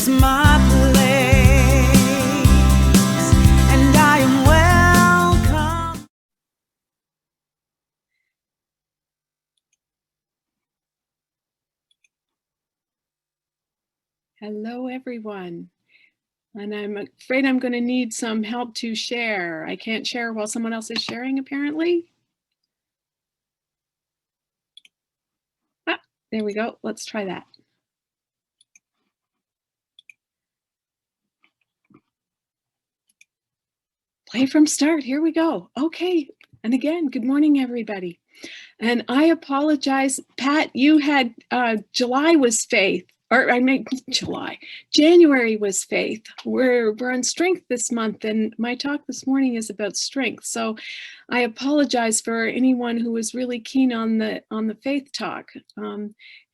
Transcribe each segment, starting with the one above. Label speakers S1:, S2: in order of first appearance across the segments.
S1: is my place, and I am welcome.
S2: Hello, everyone. And I'm afraid I'm going to need some help to share. I can't share while someone else is sharing, apparently. Ah, there we go. Let's try that. Play from start. Here we go. Okay. And again, good morning, everybody. And I apologize, Pat, you had July was faith, or I mean July. January was faith. We're on strength this month, and my talk this morning is about strength. So I apologize for anyone who was really keen on the faith talk.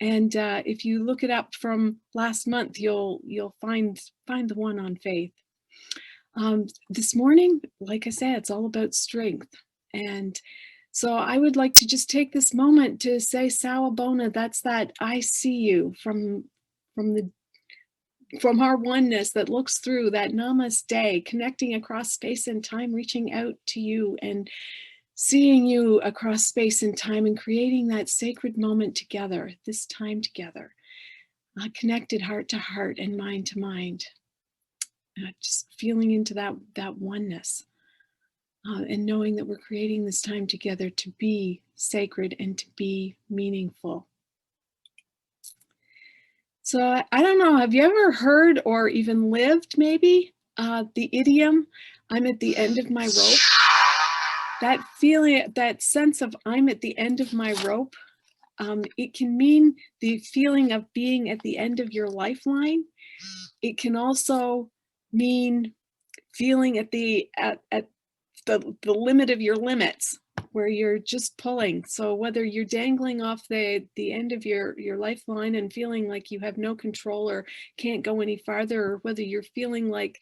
S2: If you look it up from last month, you'll find the one on faith. This morning, like I said, it's all about strength. And so I would like to just take this moment to say Sawabona, that's that I see you from our oneness that looks through that namaste, connecting across space and time, reaching out to you and seeing you across space and time and creating that sacred moment together, this time together, connected heart to heart and mind to mind. Just feeling into that oneness and knowing that we're creating this time together to be sacred and to be meaningful. So I don't know, have you ever heard or even lived maybe the idiom, I'm at the end of my rope? That feeling, that sense of I'm at the end of my rope, it can mean the feeling of being at the end of your lifeline. It can also mean feeling at the limit of your limits, where you're just pulling. So whether you're dangling off the end of your lifeline and feeling like you have no control or can't go any farther, or whether you're feeling like,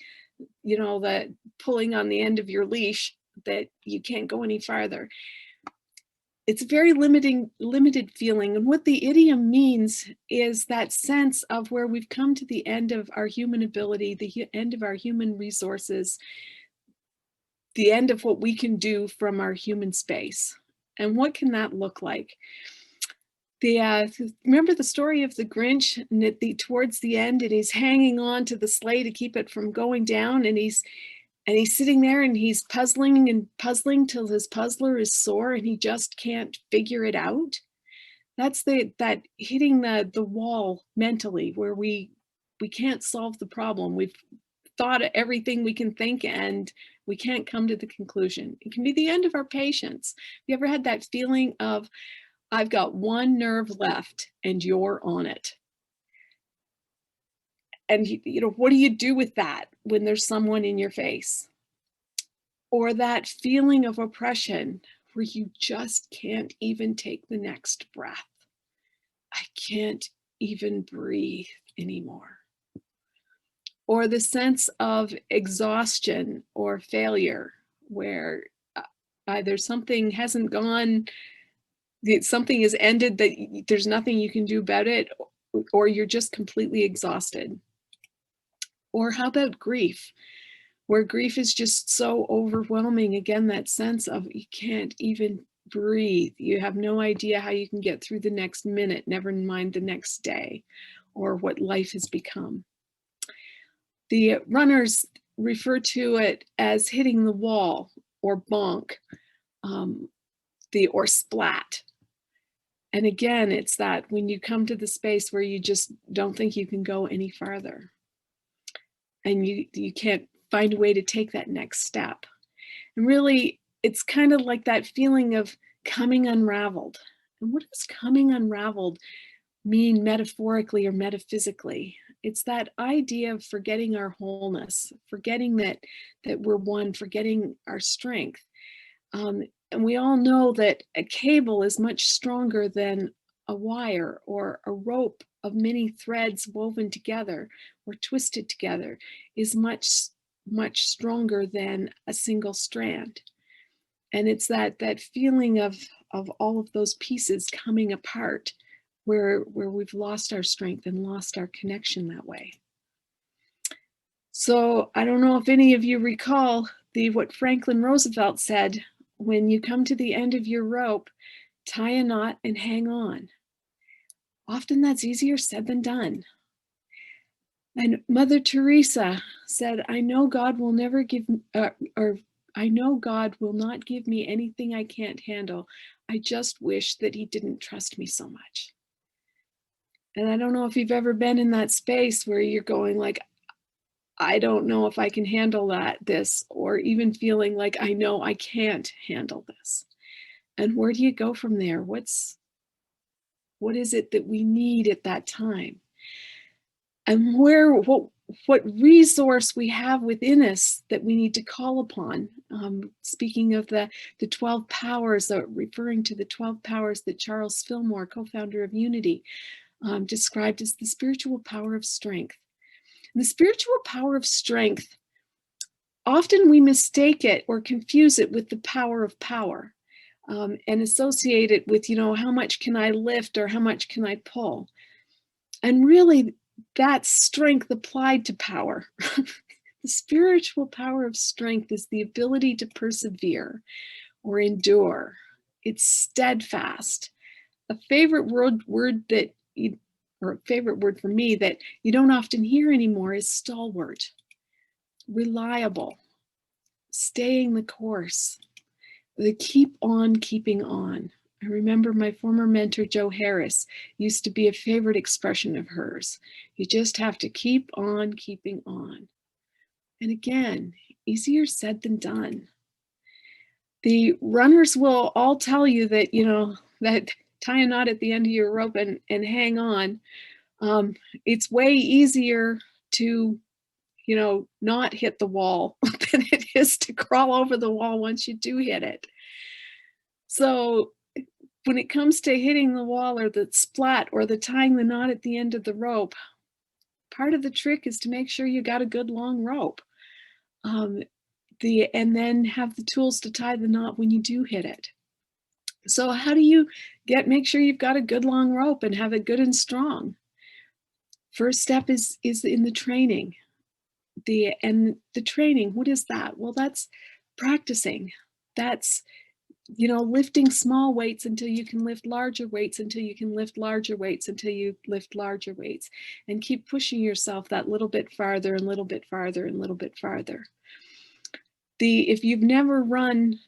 S2: you know, that pulling on the end of your leash that you can't go any farther. It's a very limited feeling. And what the idiom means is that sense of where we've come to the end of our human ability, the end of our human resources, the end of what we can do from our human space. And what can that look like? Remember the story of the Grinch, and towards the end, and he's hanging on to the sleigh to keep it from going down, and he's sitting there and he's puzzling and puzzling till his puzzler is sore and he just can't figure it out. That's that hitting the wall mentally, where we can't solve the problem. We've thought of everything we can think and we can't come to the conclusion. It can be the end of our patience. Have you ever had that feeling of, I've got one nerve left and you're on it? And you know, what do you do with that when there's someone in your face? Or that feeling of oppression where you just can't even take the next breath. I can't even breathe anymore. Or the sense of exhaustion or failure, where either something hasn't gone, something has ended, that there's nothing you can do about it, or you're just completely exhausted. Or how about grief, where grief is just so overwhelming? Again, that sense of you can't even breathe. You have no idea how you can get through the next minute, never mind the next day, or what life has become. The runners refer to it as hitting the wall, or bonk, or splat. And again, it's that when you come to the space where you just don't think you can go any farther, and you can't find a way to take that next step. And really, it's kind of like that feeling of coming unraveled. And what does coming unraveled mean metaphorically or metaphysically? It's that idea of forgetting our wholeness, forgetting that we're one, forgetting our strength. And we all know that a cable is much stronger than a wire, or a rope of many threads woven together or twisted together is much stronger than a single strand. And it's that feeling of all of those pieces coming apart, where we've lost our strength and lost our connection that way. So I don't know if any of you recall what Franklin Roosevelt said: when you come to the end of your rope, tie a knot and hang on. Often that's easier said than done. And Mother Teresa said, I know God will never give, or I know God will not give me anything I can't handle. I just wish that he didn't trust me so much. And I don't know if you've ever been in that space where you're going like, I don't know if I can handle this, or even feeling like I know I can't handle this. And where do you go from there? What is it that we need at that time? And what resource we have within us that we need to call upon. Speaking of the 12 powers, referring to the 12 powers that Charles Fillmore, co-founder of Unity, described as the spiritual power of strength. And the spiritual power of strength, often we mistake it or confuse it with the power of power, and associate it with, how much can I lift or how much can I pull? And really, that's strength applied to power. The spiritual power of strength is the ability to persevere or endure. It's steadfast. A favorite word for me that you don't often hear anymore is stalwart, reliable, staying the course, the keep on keeping on. I remember my former mentor, Joe Harris, used to be a favorite expression of hers. You just have to keep on keeping on. And again, easier said than done. The runners will all tell you that, that tie a knot at the end of your rope and hang on. It's way easier to, not hit the wall than it is to crawl over the wall once you do hit it. So when it comes to hitting the wall or the splat or the tying the knot at the end of the rope, part of the trick is to make sure you got a good long rope. And then have the tools to tie the knot when you do hit it. So how do you make sure you've got a good long rope and have it good and strong? First step is in the training. The training, what is that? Well, that's practicing. That's, lifting small weights until you can lift larger weights, until you can lift larger weights, until you lift larger weights, and keep pushing yourself that little bit farther and little bit farther and little bit farther. If you've never run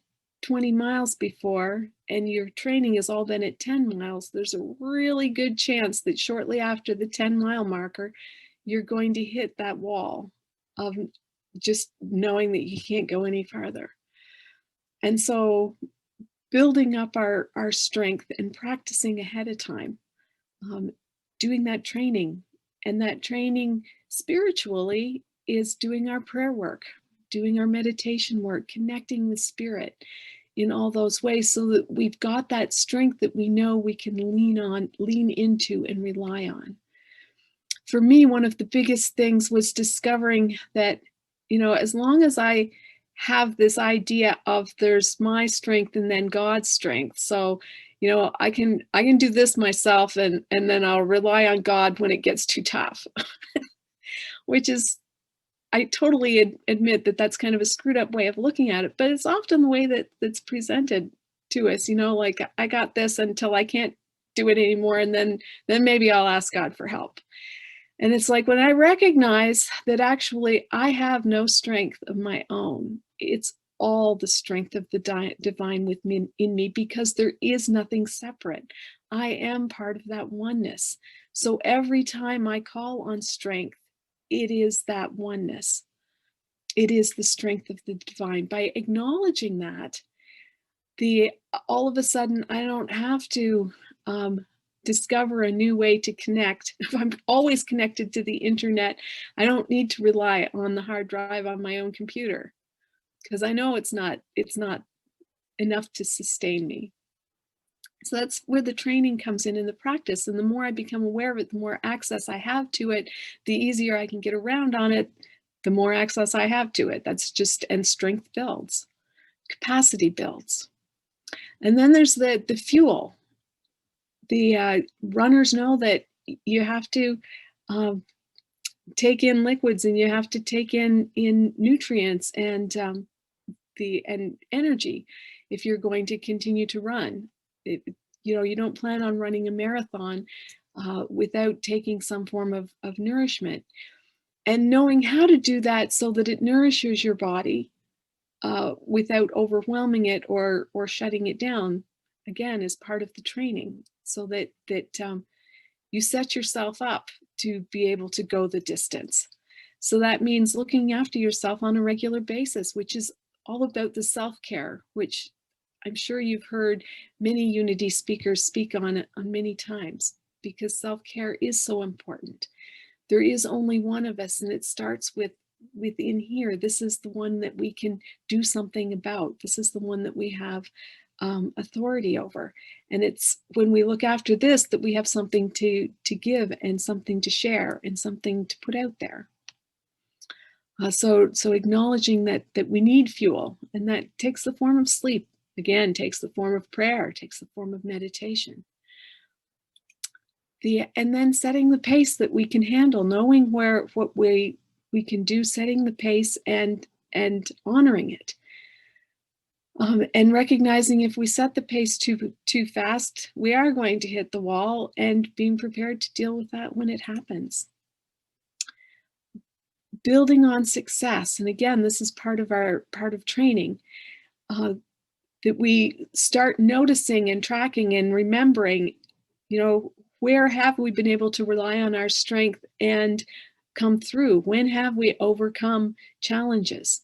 S2: 20 miles before and your training has all been at 10 miles, there's a really good chance that shortly after the 10-mile marker, you're going to hit that wall of just knowing that you can't go any farther. And so building up our strength and practicing ahead of time, doing that training. And that training spiritually is doing our prayer work, doing our meditation work, connecting with spirit in all those ways, so that we've got that strength that we know we can lean into and rely on. For me, one of the biggest things was discovering that, as long as I have this idea of there's my strength and then God's strength. So, I can do this myself and then I'll rely on God when it gets too tough, which is, I totally admit that that's kind of a screwed up way of looking at it, but it's often the way that's presented to us, like I got this until I can't do it anymore. And then maybe I'll ask God for help. And it's like, when I recognize that actually I have no strength of my own, it's all the strength of the divine in me, because there is nothing separate. I am part of that oneness. So every time I call on strength, it is that oneness. It is the strength of the divine. By acknowledging that, all of a sudden I don't have to discover a new way to connect. If I'm always connected to the internet, I don't need to rely on the hard drive on my own computer, because I know it's not enough to sustain me. So that's where the training comes in the practice. And the more I become aware of it, the more access I have to it, the easier I can get around on it, the more access I have to it. And strength builds, capacity builds. And then there's the fuel. The runners know that you have to take in liquids and you have to take in nutrients and energy if you're going to continue to run. You don't plan on running a marathon without taking some form of nourishment. And knowing how to do that so that it nourishes your body without overwhelming it or shutting it down, again, is part of the training, so that you set yourself up to be able to go the distance. So that means looking after yourself on a regular basis, which is all about the self-care, which I'm sure you've heard many Unity speakers speak on many times, because self-care is so important. There is only one of us, and it starts within here. This is the one that we can do something about. This is the one that we have authority over. And it's when we look after this that we have something to give and something to share and something to put out there. So acknowledging that we need fuel, and that takes the form of sleep, again, takes the form of prayer, takes the form of meditation. And then setting the pace that we can handle, knowing what we can do, setting the pace and honoring it. And recognizing if we set the pace too fast, we are going to hit the wall, and being prepared to deal with that when it happens. Building on success, and again, this is part of training, that we start noticing and tracking and remembering, where have we been able to rely on our strength and come through? When have we overcome challenges?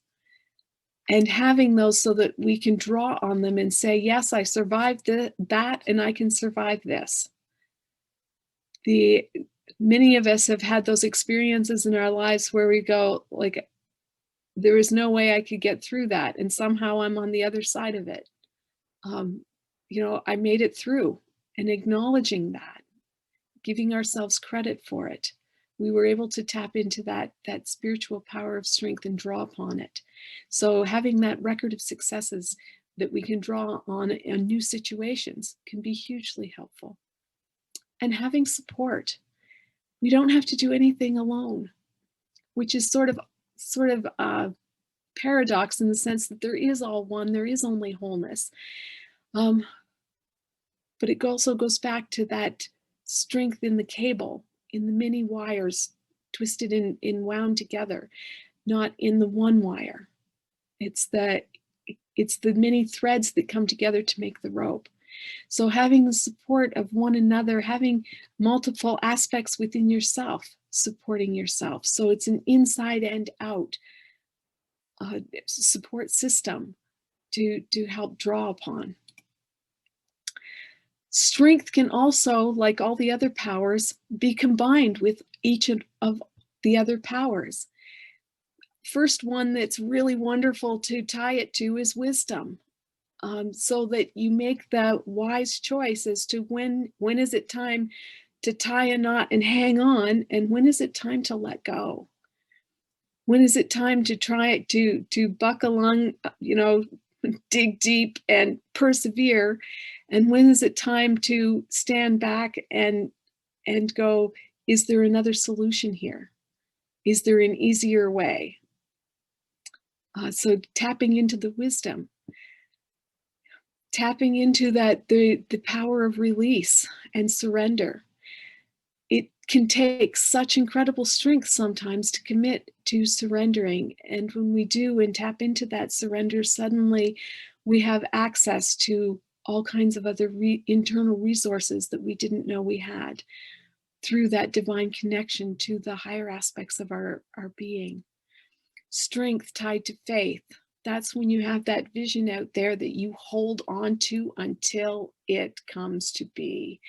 S2: And having those so that we can draw on them and say, yes, I survived that, and I can survive this. Many of us have had those experiences in our lives where we go, like, there is no way I could get through that, and somehow I'm on the other side of it. I made it through, and acknowledging that, giving ourselves credit for it. We were able to tap into that spiritual power of strength and draw upon it. So having that record of successes that we can draw on in new situations can be hugely helpful. And having support. We don't have to do anything alone, which is sort of paradox in the sense that there is all one, there is only wholeness. But it also goes back to that strength in the cable, in the many wires twisted in wound together, not in the one wire. It's the many threads that come together to make the rope. So having the support of one another, having multiple aspects within yourself, supporting yourself. So it's an inside and out support system to help draw upon. Strength can also, like all the other powers, be combined with each of the other powers. First one that's really wonderful to tie it to is wisdom. So that you make the wise choice as to when is it time to tie a knot and hang on, and when is it time to let go? When is it time to try to buck along, dig deep and persevere? And when is it time to stand back and go, is there another solution here? Is there an easier way? So tapping into the wisdom. Tapping into the power of release and surrender. It can take such incredible strength sometimes to commit to surrendering. And when we do and tap into that surrender, suddenly we have access to all kinds of other internal resources that we didn't know we had through that divine connection to the higher aspects of our being. Strength tied to faith. That's when you have that vision out there that you hold on to until it comes to be.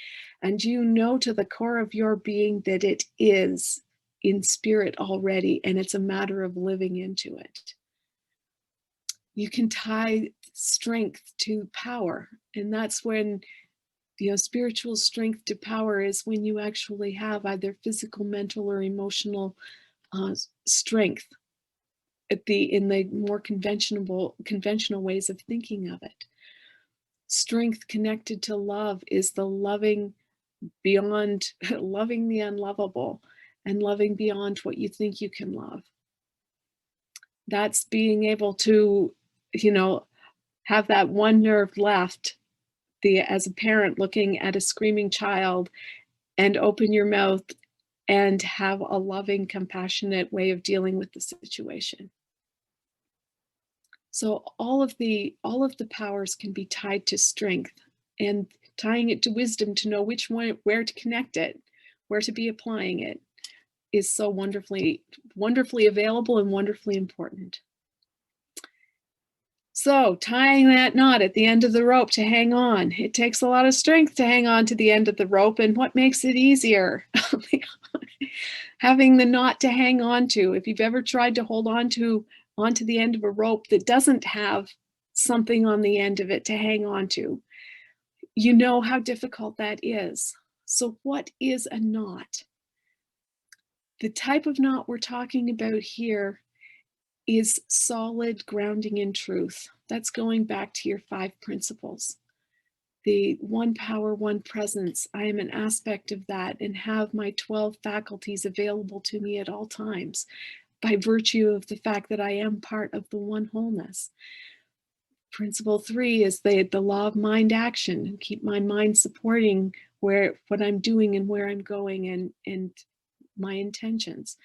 S2: And you know to the core of your being that it is in spirit already, and it's a matter of living into it. You can tie strength to power, and that's when spiritual strength to power is when you actually have either physical, mental, or emotional strength in the more conventional ways of thinking of it. Strength connected to love is the loving beyond loving the unlovable, and loving beyond what you think you can love. That's being able to, have that one nerve left, as a parent looking at a screaming child, and open your mouth and have a loving, compassionate way of dealing with the situation. So all of the powers can be tied to strength, and tying it to wisdom to know which one, where to connect it, where to be applying it, is so wonderfully available and wonderfully important. So tying that knot at the end of the rope to hang on, it takes a lot of strength to hang on to the end of the rope. And what makes it easier? Having the knot to hang on to. If you've ever tried to hold onto the end of a rope that doesn't have something on the end of it to hang on to, you know how difficult that is. So what is a knot? The type of knot we're talking about here is solid grounding in truth. That's going back to your 5 principles. The one power, one presence. I am an aspect of that and have my 12 faculties available to me at all times by virtue of the fact that I am part of the one wholeness. Principle 3 is the law of mind action. Keep my mind supporting what I'm doing and where I'm going and my intentions.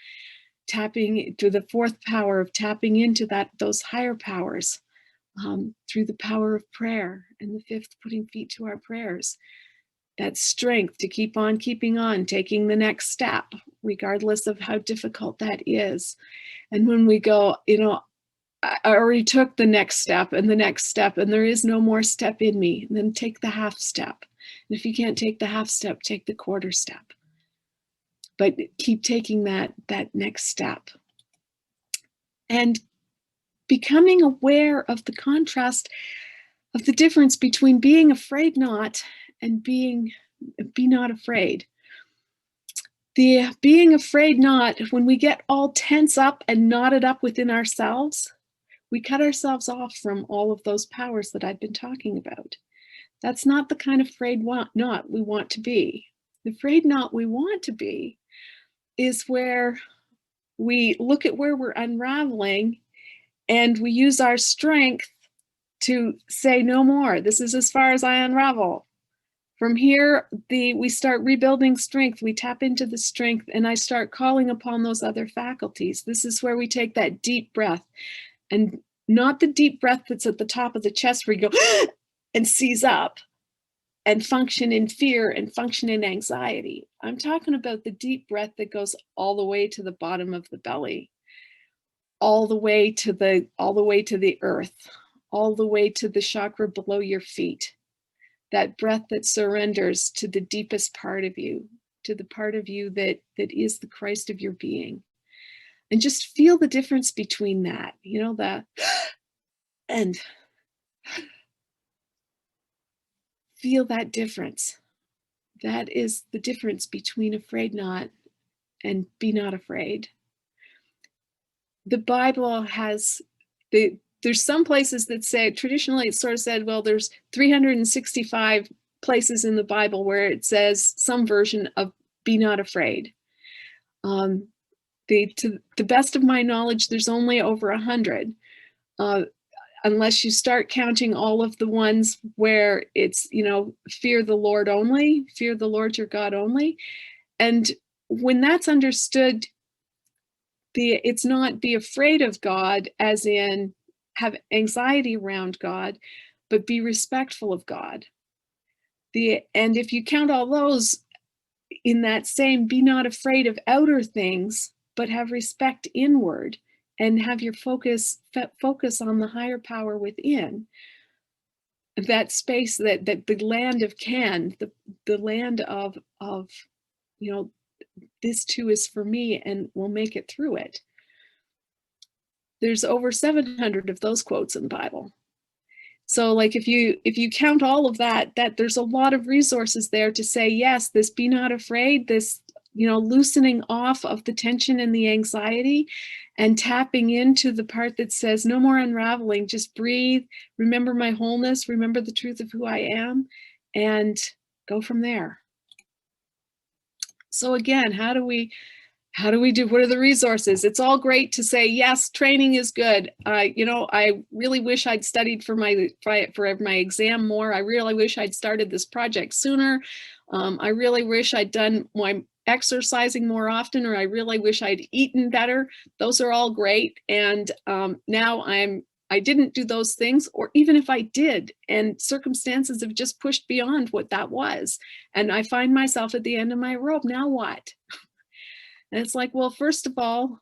S2: Tapping to the 4th power of tapping into those higher powers through the power of prayer, and the 5th, putting feet to our prayers. That strength to keep on keeping on, taking the next step, regardless of how difficult that is. And when we go, I already took the next step and the next step, and there is no more step in me, and then take the half step. And if you can't take the half step, take the quarter step. But keep taking that next step. And becoming aware of the contrast of the difference between being afraid not and be not afraid. The being afraid not, when we get all tense up and knotted up within ourselves, we cut ourselves off from all of those powers that I've been talking about. That's not the kind of afraid not we want to be. The afraid not we want to be is where we look at where we're unraveling and we use our strength to say no more. This is as far as I unravel. From here, we start rebuilding strength. We tap into the strength and I start calling upon those other faculties. This is where we take that deep breath, and not the deep breath that's at the top of the chest where you go and seize up and function in fear and function in anxiety. I'm talking about the deep breath that goes all the way to the bottom of the belly, all the way to the earth, all the way to the chakra below your feet. That breath that surrenders to the deepest part of you, to the part of you that is the Christ of your being. And just feel the difference between that, and feel that difference. That is the difference between afraid not and be not afraid. The Bible has, there's some places that say, traditionally it's sort of said, well, there's 365 places in the Bible where it says some version of be not afraid. To the best of my knowledge, there's only over 100. Unless you start counting all of the ones where it's, fear the Lord only, fear the Lord your God only. And when that's understood, it's not be afraid of God as in have anxiety around God, but be respectful of God. And if you count all those in that same, be not afraid of outer things, but have respect inward, and have your focus on the higher power within. That space, that the land of can, the land of this too is for me, and we'll make it through it. There's over 700 of those quotes in the Bible. So like if you count all of that there's a lot of resources there to say, yes, this be not afraid, this, loosening off of the tension and the anxiety and tapping into the part that says no more unraveling, just breathe, remember my wholeness, remember the truth of who I am, and go from there. So again, how do we How do we do? What are the resources? It's all great to say, yes, training is good. I really wish I'd studied for my exam more. I really wish I'd started this project sooner. I really wish I'd done my exercising more often, or I really wish I'd eaten better. Those are all great. And now I didn't do those things, or even if I did, and circumstances have just pushed beyond what that was. And I find myself at the end of my rope. Now what? And it's like, well, first of all,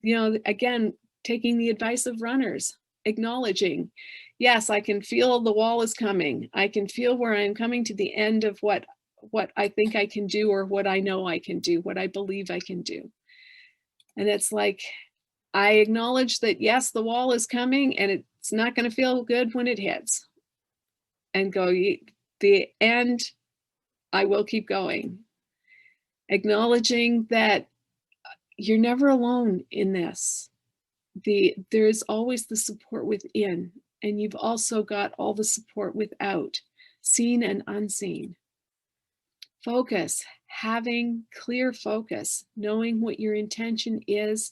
S2: again, taking the advice of runners, acknowledging, yes, I can feel the wall is coming. I can feel where I'm coming to the end of what I think I can do, or what I know I can do, what I believe I can do. And it's like, I acknowledge that, yes, the wall is coming and it's not going to feel good when it hits. And go, the end, I will keep going. Acknowledging that you're never alone in this. There is always the support within, and you've also got all the support without, seen and unseen. Focus, having clear focus, knowing what your intention is,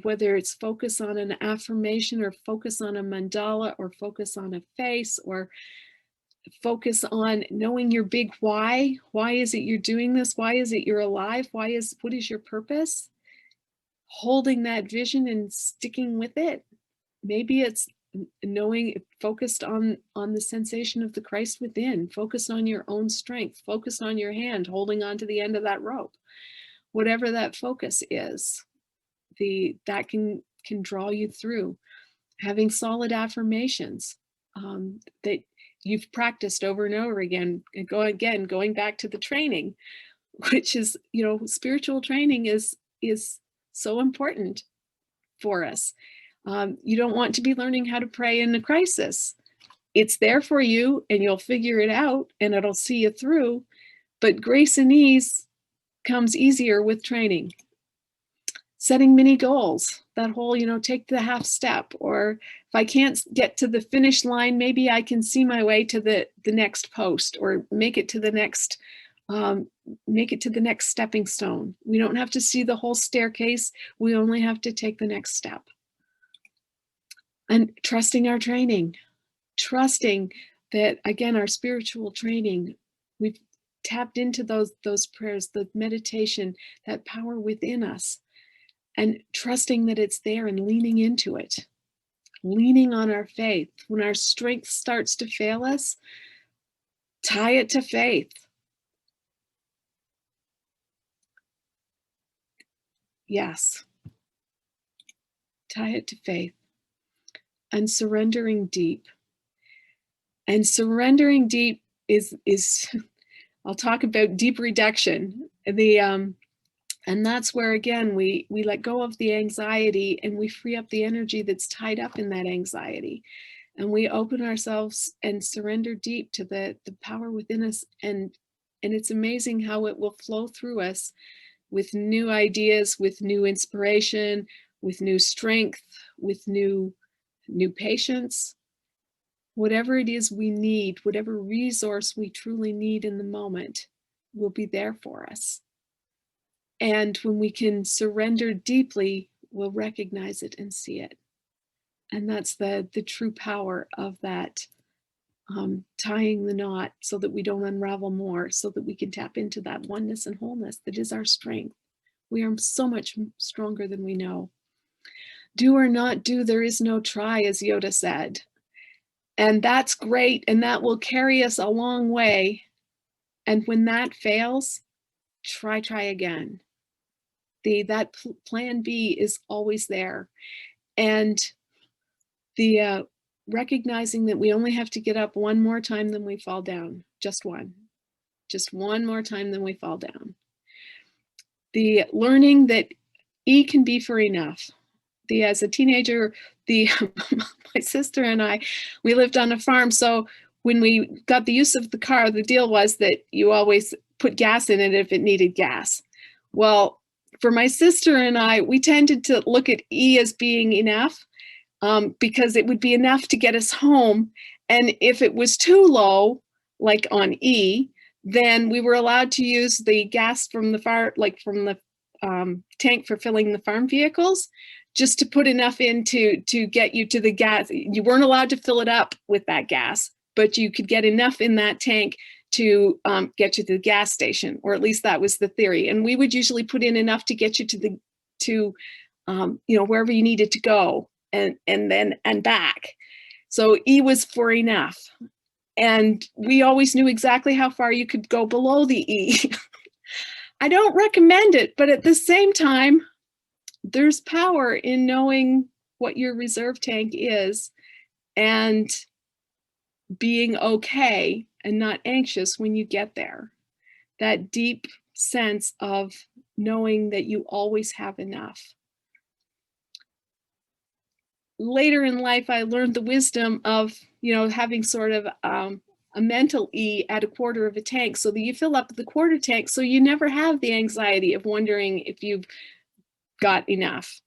S2: whether it's focus on an affirmation, or focus on a mandala, or focus on a face, or focus on knowing your big why. Why is it you're doing this? Why is it you're alive? What is your purpose? Holding that vision and sticking with it. Maybe it's knowing, focused on the sensation of the Christ within, focused on your own strength, focused on your hand holding on to the end of that rope. Whatever that focus is, that can draw you through. Having solid affirmations that you've practiced over and over again, and going back to the training, which is, spiritual training is so important for us. You don't want to be learning how to pray in a crisis. It's there for you, and you'll figure it out, and it'll see you through. But grace and ease comes easier with training. Setting mini goals, that whole, take the half step, or if I can't get to the finish line, maybe I can see my way to the next post, or make it to the next stepping stone. We don't have to see the whole staircase. We only have to take the next step. And trusting our training, trusting that, again, our spiritual training, we've tapped into those prayers, the meditation, that power within us, and trusting that it's there and leaning into it, leaning on our faith. When our strength starts to fail us, tie it to faith. Yes. Tie it to faith. And surrendering deep. And surrendering deep is I'll talk about deep reduction. And that's where, again, we let go of the anxiety, and we free up the energy that's tied up in that anxiety. And we open ourselves and surrender deep to the power within us. And it's amazing how it will flow through us with new ideas, with new inspiration, with new strength, with new patience. Whatever it is we need, whatever resource we truly need in the moment, will be there for us. And when we can surrender deeply, we'll recognize it and see it. And that's the true power of that, tying the knot so that we don't unravel more, so that we can tap into that oneness and wholeness that is our strength. We are so much stronger than we know. Do or not do, there is no try, as Yoda said. And that's great, and that will carry us a long way. And when that fails, try again. That plan B is always there. And the recognizing that we only have to get up one more time than we fall down. Just one more time than we fall down. The learning that E can be for enough. As a teenager, my sister and I, we lived on a farm. So when we got the use of the car, the deal was that you always put gas in it if it needed gas. Well, for my sister and I, we tended to look at E as being enough, because it would be enough to get us home. And if it was too low, like on E, then we were allowed to use the gas from the fire, like from the tank for filling the farm vehicles, just to put enough in to get you to the gas. You weren't allowed to fill it up with that gas, but you could get enough in that tank to get you to the gas station, or at least that was the theory. And we would usually put in enough to get you to wherever you needed to go, and back. So E was for enough. And we always knew exactly how far you could go below the E. I don't recommend it, but at the same time, there's power in knowing what your reserve tank is and being okay and not anxious when you get there. That deep sense of knowing that you always have enough. Later in life, I learned the wisdom of, having sort of a mental E at a quarter of a tank, so that you fill up the quarter tank, so you never have the anxiety of wondering if you've got enough.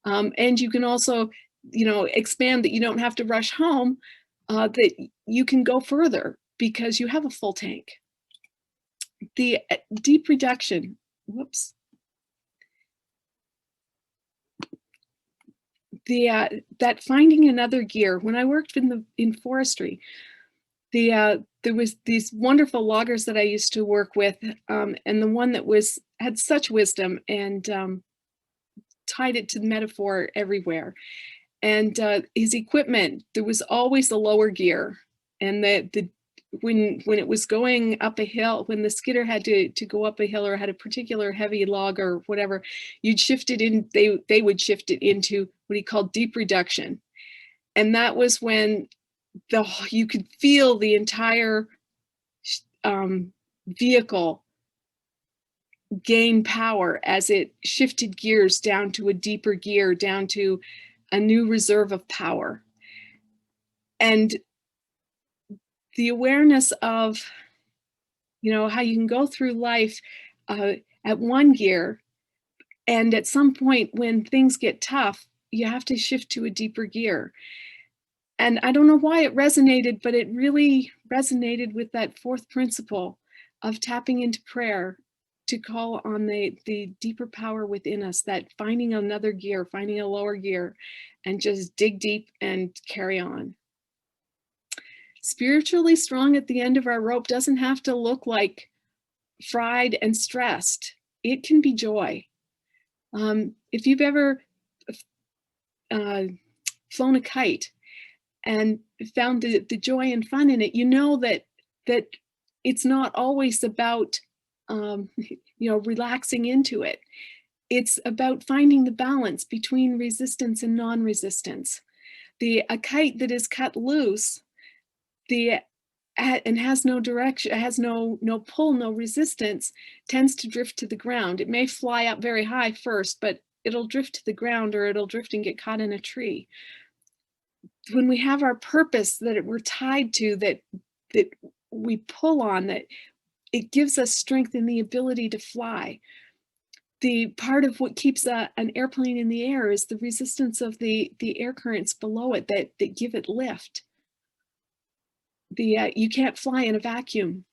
S2: And you can also, expand that you don't have to rush home, that you can go further because you have a full tank. The deep reduction, whoops. That finding another gear. When I worked in forestry, there was these wonderful loggers that I used to work with, and the one that had such wisdom and tied it to the metaphor everywhere. And his equipment, there was always a lower gear, and when it was going up a hill, when the skidder had to go up a hill or had a particular heavy log or whatever, you'd shift it in. They would shift it into what he called deep reduction, and that was when you could feel the entire vehicle gain power as it shifted gears down to a deeper gear, down to a new reserve of power. And the awareness of, how you can go through life at one gear, and at some point when things get tough, you have to shift to a deeper gear. And I don't know why it resonated, but it really resonated with that fourth principle of tapping into prayer to call on the deeper power within us, that finding another gear, finding a lower gear, and just dig deep and carry on. Spiritually strong at the end of our rope doesn't have to look like fried and stressed. It can be joy. If you've ever flown a kite and found the joy and fun in it, you know that it's not always about relaxing into it. It's about finding the balance between resistance and non-resistance. A kite that is cut loose, and has no direction, has no pull, no resistance, tends to drift to the ground. It may fly up very high first, but it'll drift to the ground, or it'll drift and get caught in a tree. When we have our purpose that we're tied to, that we pull on, that it gives us strength and the ability to fly. The part of what keeps an airplane in the air is the resistance of the air currents below it that give it lift. You can't fly in a vacuum.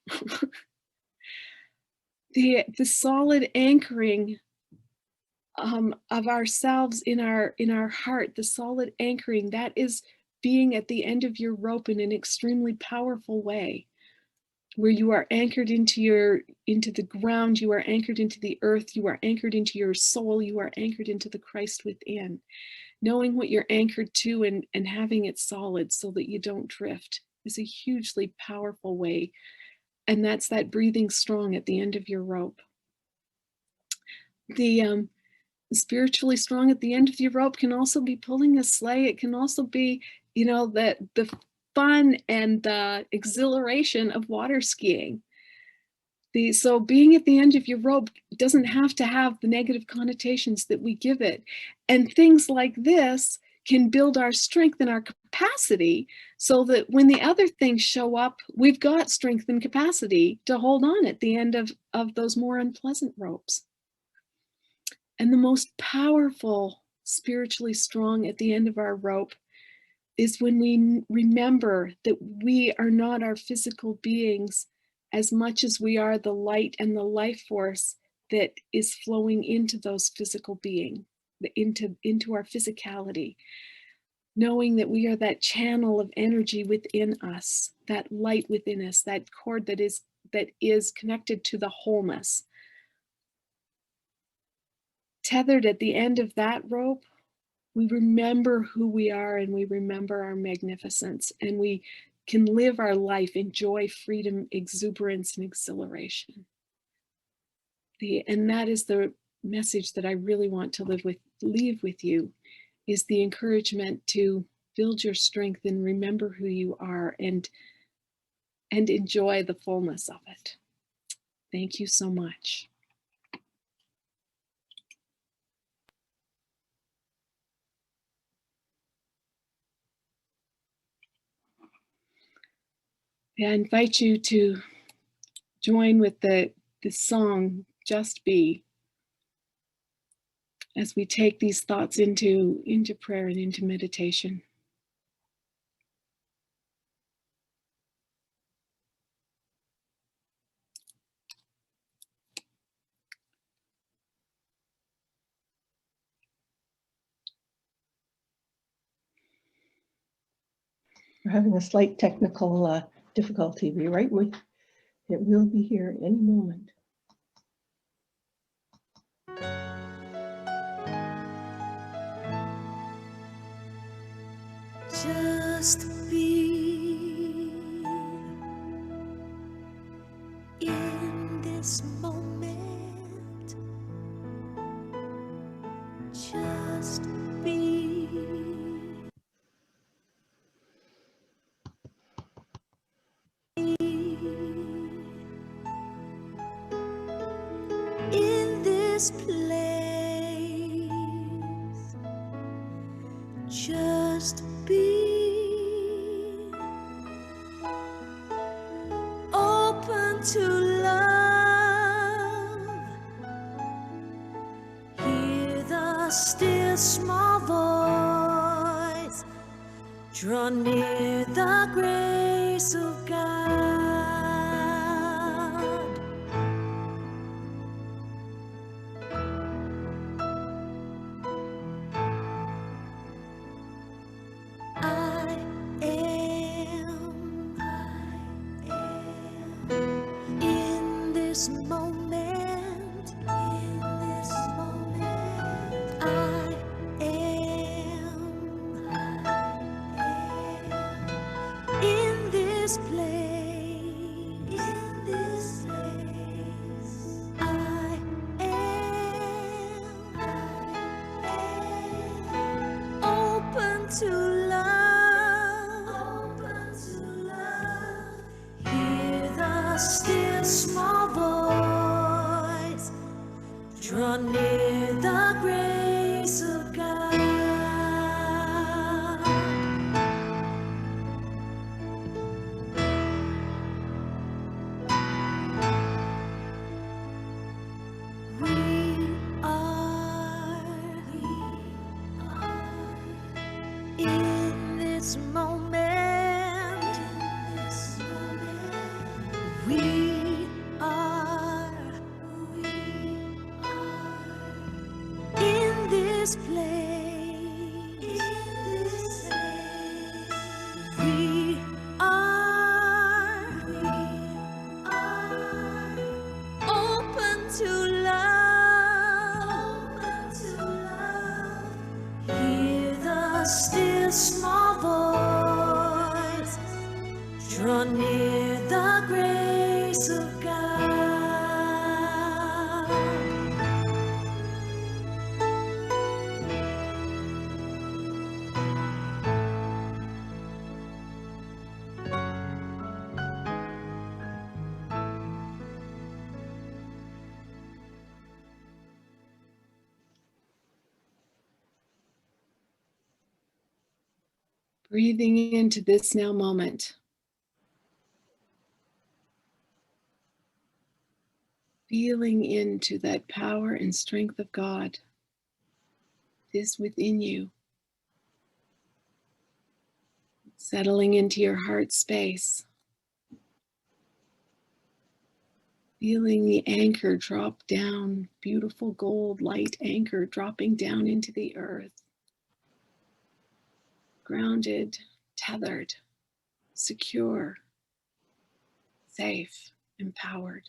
S2: The solid anchoring of ourselves in our heart, the solid anchoring, that is being at the end of your rope in an extremely powerful way, where you are anchored into the ground, you are anchored into the earth, you are anchored into your soul, you are anchored into the Christ within. Knowing what you're anchored to and having it solid so that you don't drift is a hugely powerful way. And that's that breathing strong at the end of your rope. The spiritually strong at the end of your rope can also be pulling a sleigh. It can also be, that the fun and the exhilaration of water skiing. So being at the end of your rope doesn't have to have the negative connotations that we give it. And things like this can build our strength and our capacity so that when the other things show up, we've got strength and capacity to hold on at the end of those more unpleasant ropes. And the most powerful, spiritually strong at the end of our rope is when we remember that we are not our physical beings as much as we are the light and the life force that is flowing into those physical being, into our physicality, knowing that we are that channel of energy within us, that light within us, that cord that is connected to the wholeness. Tethered at the end of that rope, we remember who we are and we remember our magnificence, and we can live our life in joy, freedom, exuberance, and exhilaration. And that is the message that I really want to leave with you, is the encouragement to build your strength and remember who you are, and enjoy the fullness of it. Thank you so much. I invite you to join with the song, Just Be, as we take these thoughts into prayer and into meditation.
S3: We're having a slight technical difficulty. Be right with. It will be here any moment.
S1: Just be in this moment. Just be in this place. Just be open to love. Hear the still small voice. Draw near the grace of God. I am in this moment. In this moment, I am in this place. In this place, I am open to love. Open to love. Hear the still small voice. Draw near the grace of God. We are in this moment. We are in this place. We are open to love. Hear the still small voice. Draw near the grace of God.
S2: Breathing into this now moment. Feeling into that power and strength of God is within you. Settling into your heart space. Feeling the anchor drop down, beautiful gold light anchor dropping down into the earth. Grounded, tethered, secure, safe, empowered.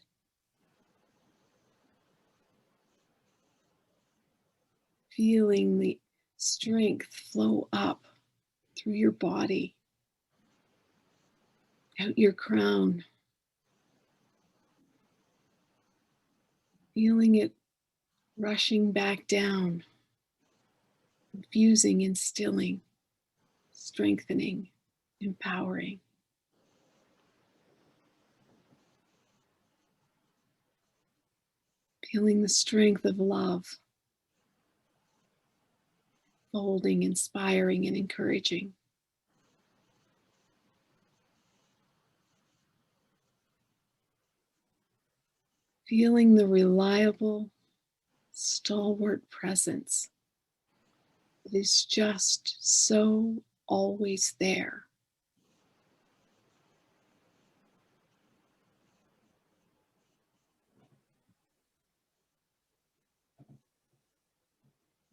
S2: Feeling the strength flow up through your body, out your crown. Feeling it rushing back down, infusing, instilling, strengthening, empowering. Feeling the strength of love, folding, inspiring, and encouraging. Feeling the reliable, stalwart presence that is just so always there.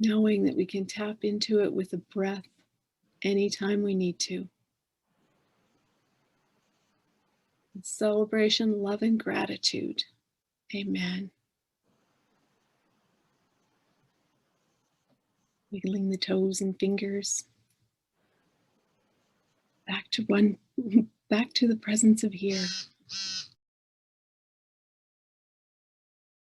S2: Knowing that we can tap into it with a breath anytime we need to. In celebration, love, and gratitude. Amen. Wiggling the toes and fingers. Back to the presence of here.